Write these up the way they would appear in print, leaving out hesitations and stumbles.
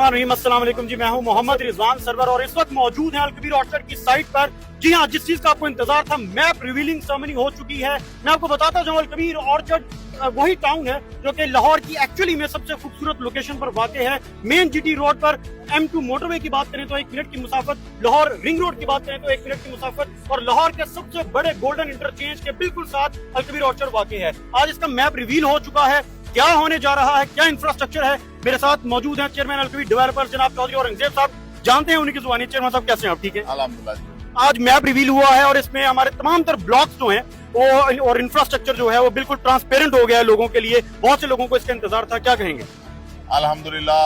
बिस्मिल्लाहिर्रहमानिर्रहीम। अस्सलाम वालेकुम जी, मैं हूं मोहम्मद रिजवान सरवर और इस वक्त मौजूद हैं अल-कबीर ऑर्चर्ड की साइट पर। जी हां, जिस चीज का आपको इंतजार था, मैप रिवीलिंग सेरेमनी हो चुकी है। मैं आपको बताता जाऊं, अल-कबीर ऑर्चर्ड वही टाउन है जो कि लाहौर की एक्चुअली में सबसे खूबसूरत लोकेशन पर वाक़ है। मेन जीटी रोड पर M2 मोटरवे की बात करें तो 1 मिनट की मुसाफत, लाहौर रिंग रोड की बात करें तो 1 मिनट की मुसाफत, और लाहौर के सबसे बड़े गोल्डन इंटरचेंज के बिल्कुल साथ अल-कबीर ऑर्चर्ड वाक़ है। आज इसका मैप रिवील हो चुका है। क्या होने जा रहा है, क्या इंफ्रास्ट्रक्चर है, मेरे साथ मौजूद हैं चेयरमैन अल-कबीर डेवलपर्स जनाब चौधरी औरंगजेब साहब। जानते हैं उन्हीं की जुबानी। चेयरमैन साहब कैसे हैं आप? ठीक है अल्हम्दुलिल्लाह। आज मैप रिवील हुआ है और इसमें हमारे तमाम तर ब्लॉक्स जो हैं वो और इंफ्रास्ट्रक्चर जो है वो बिल्कुल ट्रांसपेरेंट हो गया है लोगों के लिए। बहुत से लोगों को इसका इंतजार था, क्या कहेंगे? अल्हम्दुलिल्लाह,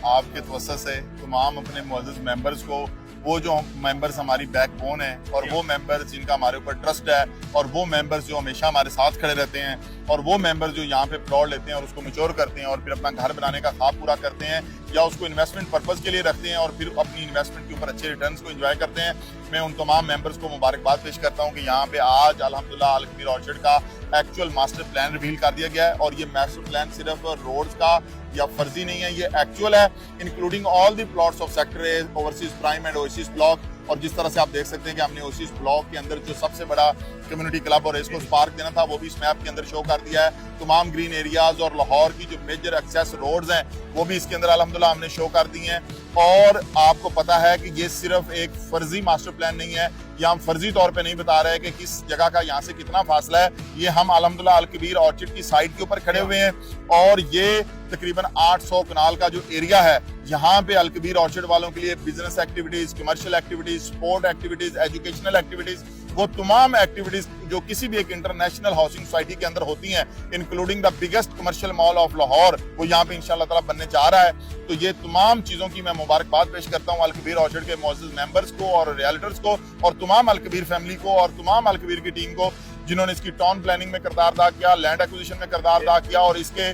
आपके तवज्जुह से तमाम अपने मुअज़्ज़ज़ मेंबर्स को, वो जो मेंबर्स हमारी बैकबोन है और वो मेंबर्स जिनका हमारे ऊपर ट्रस्ट है और वो मेंबर्स जो हमेशा हमारे साथ खड़े रहते हैं और वो मेंबर्स जो यहाँ पे प्लॉट लेते हैं और उसको मैच्योर करते हैं और फिर अपना घर बनाने का ख्वाब पूरा करते हैं या उसको इन्वेस्टमेंट पर्पस के लिए रखते हैं और फिर अपनी इन्वेस्टमेंट के ऊपर अच्छे रिटर्न्स को एंजॉय करते हैं। मैं उन तमाम मेंबर्स को मुबारकबाद पेश करता हूँ कि यहाँ पे आज अल्हम्दुलिल्लाह अल-कबीर ऑर्चर्ड का एक्चुअल मास्टर प्लान रिवील कर दिया गया है और ये मास्टर प्लान सिर्फ रोड्स का या फर्जी नहीं है, ये एक्चुअल है, including all the plots of sector A, overseas prime and overseas block. और जिस तरह से आप देख सकते हैं कि हमने ओवरसीज ब्लॉक के अंदर जो सबसे बड़ा कम्युनिटी क्लब और रेसकोर्स पार्क देना था वो भी इस मैप के अंदर शो कर दिया है। तमाम ग्रीन एरियाज और लाहौर की जो मेजर एक्सेस रोड्स हैं वो भी इसके अंदर अल्हम्दुलिल्लाह हमने शो कर दी हैं। और आपको पता है कि ये सिर्फ एक फर्जी मास्टर प्लान नहीं है, ये हम फर्जी तौर पे नहीं बता रहे कि किस जगह का यहाँ से कितना फासला है। ये हम अल्हम्दुलिल्लाह अल-कबीर ऑर्चर्ड की साइड के ऊपर खड़े हुए हैं और ये तकरीबन 800 कनाल का जो एरिया है, यहाँ पे अल-कबीर ऑर्चर्ड वालों के लिए business activities, commercial activities, sport activities, educational activities, वो तमाम एक्टिविटीज जो किसी भी एक इंटरनेशनल हाउसिंग सोसाइटी के अंदर होती हैं, including the biggest commercial mall of Lahore, वो यहाँ पे इंशाल्लाह ताला बनने जा रहा है। तो ये तमाम चीजों की मैं मुबारकबाद पेश करता हूँ अल-कबीर ऑर्चर्ड के मुअज़्ज़ज़ मेंबर्स को और रियल्टर्स को और तमाम अल-कबीर फैमिली को और तमाम अल-कबीर की टीम को जिन्होंने इसकी टाउन प्लानिंग में किरदार अदा किया, लैंड एक्विजिशन में किरदार अदा किया और इसके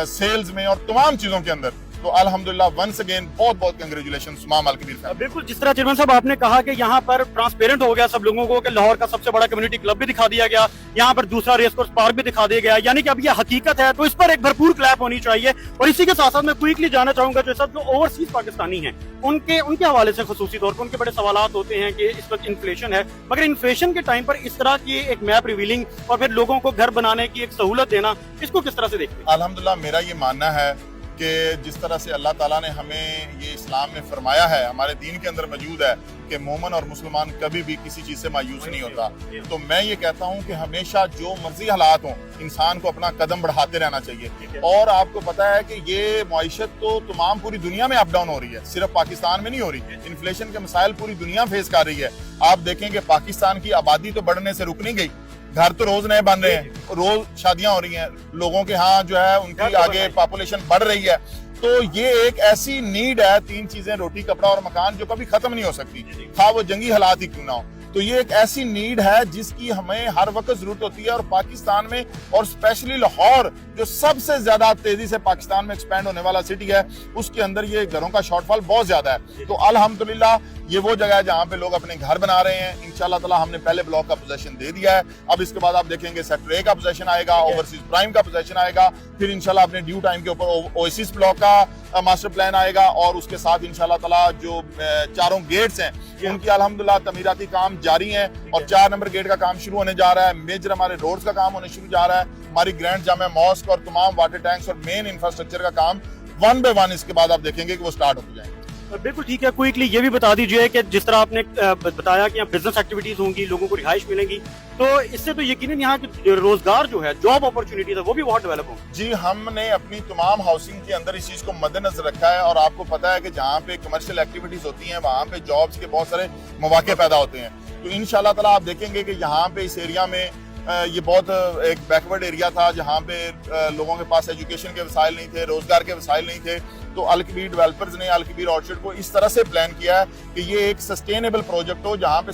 सेल्स में और तमाम चीजों के अंदर। तो अल्हम्दुलिल्लाह वंस अगेन बहुत बहुत कांग्रेचुलेशन तमाम अल-कबीर फैमिली। बिल्कुल, जिस तरह चेयरमैन साहब आपने कहा कि यहाँ पर ट्रांसपेरेंट हो गया सब लोगों को कि लाहौर का सबसे बड़ा कम्युनिटी क्लब भी दिखा दिया गया, यहाँ पर दूसरा रेसकोर्स पार्क भी दिखा दिया गया, यानी कि अब ये हकीकत है, तो इस पर एक भरपूर क्लैप होनी चाहिए। और इसी के साथ साथ मैं क्विकली जानना चाहूंगा जो सब जो ओवरसीज पाकिस्तानी हैं उनके हवाले से खुसूसी तौर पर उनके बड़े सवालात होते हैं कि इस वक्त इन्फ्लेशन है, मगर इन्फ्लेशन के टाइम पर इस तरह की एक मैप रिवीलिंग और फिर लोगों को घर बनाने की एक सहूलत देना, इसको किस तरह से देखते हैं? अल्हम्दुलिल्लाह, मेरा ये मानना है कि जिस तरह से अल्लाह ताला ने हमें ये इस्लाम में फरमाया है, हमारे दीन के अंदर मौजूद है कि मोमन और मुसलमान कभी भी किसी चीज से मायूस नहीं होता। तो मैं ये कहता हूँ कि हमेशा जो मर्जी हालात हों, इंसान को अपना कदम बढ़ाते रहना चाहिए। और आपको पता है कि ये मईशत तो तमाम पूरी दुनिया में अप डाउन हो रही है, सिर्फ पाकिस्तान में नहीं हो रही है। इन्फ्लेशन के मसाइल पूरी दुनिया फेस कर रही है। आप देखें कि पाकिस्तान की आबादी तो बढ़ने से रुक नहीं गई, घर तो रोज नए बन रहे हैं, रोज शादियां हो रही हैं, लोगों के यहाँ जो है उनकी आगे पॉपुलेशन बढ़ रही है। तो ये एक ऐसी नीड है, 3 चीजें रोटी, कपड़ा और मकान, जो कभी खत्म नहीं हो सकती, खा वो जंगी हालात ही क्यों ना हो। तो ये एक ऐसी नीड है जिसकी हमें हर वक्त जरूरत होती है। और पाकिस्तान में और स्पेशली लाहौर जो सबसे ज्यादा तेजी से पाकिस्तान में एक्सपैंड होने वाला सिटी है, उसके अंदर ये घरों का शॉर्टफॉल बहुत ज्यादा है। तो अल्हम्दुलिल्लाह ये वो जगह है जहाँ पे लोग अपने घर बना रहे हैं। इंशाल्लाह ताला हमने पहले ब्लॉक का पोजेशन दे दिया है, अब इसके बाद आप देखेंगे सेक्टर ए का पोजेशन आएगा, ओवरसीज प्राइम का पोजेशन आएगा, फिर इंशाल्लाह अपने ड्यू टाइम के ऊपर ओएसिस ब्लॉक का मास्टर प्लान आएगा और उसके साथ इंशाल्लाह ताला जो 4 गेट्स हैं उनकी अल्हम्दुलिल्लाह तमीराती काम जारी है और 4 नंबर गेट का काम शुरू होने जा रहा है। मेजर हमारे रोड्स का काम होने शुरू जा रहा है, हमारी ग्रैंड जामा मॉस्क और तमाम वाटर टैंक्स और मेन इंफ्रास्ट्रक्चर का काम 1 बाय 1 इसके बाद आप देखेंगे कि वो स्टार्ट होते जाएंगे। बिल्कुल ठीक है, क्विकली ये भी बता दीजिए कि जिस तरह आपने बताया कि यहाँ बिजनेस एक्टिविटीज होंगी, लोगों को रिहाइश मिलेगी, तो इससे तो यकीनन यहाँ की रोजगार जो है, जॉब अपॉर्चुनिटीज है, वो भी बहुत डेवलप होंगी। जी, हमने अपनी तमाम हाउसिंग के अंदर इस चीज को मद्देनजर रखा है और आपको पता है कि जहाँ पे कमर्शियल एक्टिविटीज होती हैं वहाँ पे जॉब्स के बहुत सारे मौके पैदा होते हैं। तो इंशाल्लाह ताला आप देखेंगे कि यहाँ पे इस एरिया में ये बहुत एक बैकवर्ड एरिया था जहाँ पे लोगों के पास एजुकेशन के वसाइल नहीं थे, रोजगार के वसाइल नहीं थे। तो अल-कबीर डेवलपर्स ने अल-कबीर ऑर्चर्ड को इस तरह से प्लान किया है कि ये एक सस्टेनेबल प्रोजेक्ट हो जहाँ पे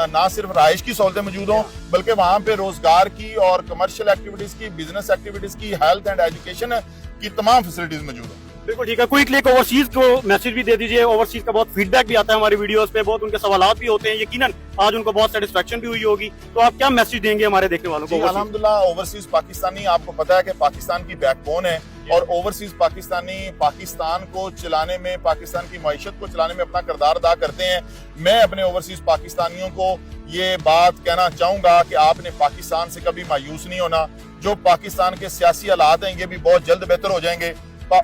ना सिर्फ रहाइश की सहूलतें मौजूद हों, बल्कि वहाँ पे रोजगार की और कमर्शियल एक्टिविटीज की, बिजनेस एक्टिविटीज की, हेल्थ एंड एजुकेशन की तमाम फैसिलिटीज मौजूद हों। बिल्कुल ठीक है, क्विकली एक ओवरसीज को मैसेज भी दे दीजिए। ओवरसीज का बहुत फीडबैक भी आता है हमारी वीडियोस पे, बहुत उनके सवालात भी होते हैं, यकीनन आज उनको बहुत सेटिस्फेक्शन भी हुई होगी। तो आप क्या मैसेज देंगे हमारे देखने वालों को? अल्हम्दुलिल्लाह, ओवरसीज पाकिस्तानी, आपको पता है कि पाकिस्तान की बैकबोन है और ओवरसीज पाकिस्तानी पाकिस्तान को चलाने में, पाकिस्तान की मईशत को चलाने में अपना किरदार अदा करते हैं। मैं अपने ओवरसीज पाकिस्तानियों को ये बात कहना चाहूंगा कि आपने पाकिस्तान से कभी मायूस नहीं होना। जो पाकिस्तान के सियासी हालात हैं ये भी बहुत जल्द बेहतर हो जाएंगे।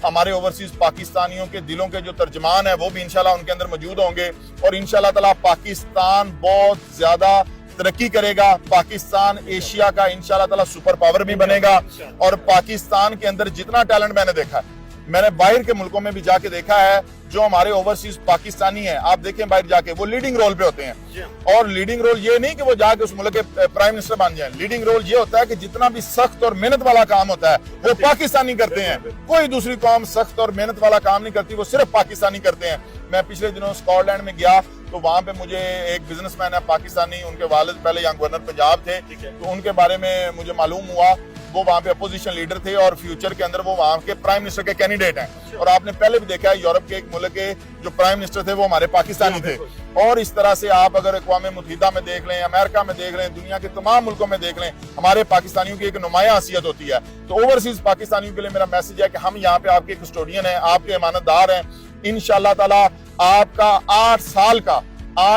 हमारे ओवरसीज पाकिस्तानियों के दिलों के जो तर्जमान है वो भी इंशाल्लाह उनके अंदर मौजूद होंगे और इंशाल्लाह ताला पाकिस्तान बहुत ज्यादा तरक्की करेगा। पाकिस्तान एशिया का इंशाल्लाह ताला सुपर पावर भी बनेगा और पाकिस्तान के अंदर जितना टैलेंट मैंने देखा है, मैंने बाहर के मुल्कों में भी जाके देखा है, जो हमारे ओवरसीज पाकिस्तानी हैं, आप देखें बाहर जाके वो लीडिंग रोल पे होते हैं। और लीडिंग रोल ये नहीं कि वो जाके उस मुल्क के प्राइम मिनिस्टर बन जाएं। लीडिंग रोल ये होता है कि जितना भी सख्त और मेहनत वाला काम होता है वो पाकिस्तानी करते हैं। कोई दूसरी कौम सख्त और मेहनत वाला काम नहीं करती, वो सिर्फ पाकिस्तानी करते हैं। मैं पिछले दिनों स्कॉटलैंड में गया तो वहां पे मुझे एक बिजनेसमैन है पाकिस्तानी, उनके वालिद पहले यंग गवर्नर पंजाब थे, तो उनके बारे में मुझे मालूम हुआ वो वहां पे अपोजिशन लीडर थे और फ्यूचर के अंदर वो वहां के प्राइम मिनिस्टर के कैंडिडेट हैं। और आपने पहले भी देखा है यूरोप के एक मुल्क के जो प्राइम मिनिस्टर थे वो हमारे पाकिस्तानी थे। और इस तरह से आप अगर अक़वाम मुत्तहिदा में देख लें, अमेरिका में देख लें, दुनिया के तमाम मुल्कों में देख लें, हमारे पाकिस्तानियों की एक नुमाया हैसियत होती है। तो ओवरसीज पाकिस्तानियों के लिए मेरा मैसेज है कि हम यहाँ पे आपके कस्टोडियन हैं, आपके इमानतदार हैं। इंशाअल्लाह ताला आपका 8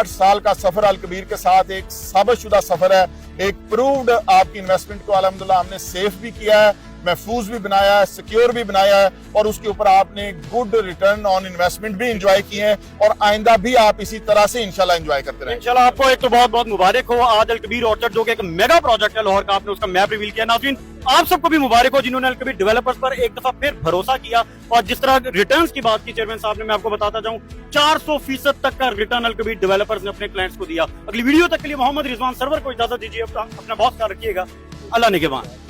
साल का सफर अल कबीर के साथ एक साबितशुदा सफर है, एक प्रूव्ड आपकी इन्वेस्टमेंट को अल्हम्दुलिल्लाह हमने सेफ भी किया है, महफूज भी बनाया है, सिक्योर भी बनाया है और उसके ऊपर आपने गुड रिटर्न ऑन इन्वेस्टमेंट भी एंजॉय किए हैं और आइंदा भी आप इसी तरह से इंशाल्लाह एंजॉय करते रहें। इंशाल्लाह आपको एक तो बहुत बहुत मुबारक हो। आज अल कबीर ऑर्चर्ड जो कि एक मेगा प्रोजेक्ट है लाहौर का, आपने उसका मैप रिवील किया। नाज़रीन आप सबको भी मुबारक हो जिन्होंने अल कबीर डेवलपर्स पर एक दफा फिर भरोसा किया और जिस तरह रिटर्न्स की बात की चेयरमैन साहब ने, मैं आपको बताता जाऊं 400% तक का रिटर्न अल कबीर डेवलपर्स ने अपने क्लाइंट्स को दिया। अगली वीडियो तक के लिए मोहम्मद रिजवान सरवर को इजाजत दीजिए। अपना बहुत ख्याल रखिएगा। अल्लाह निगहबान।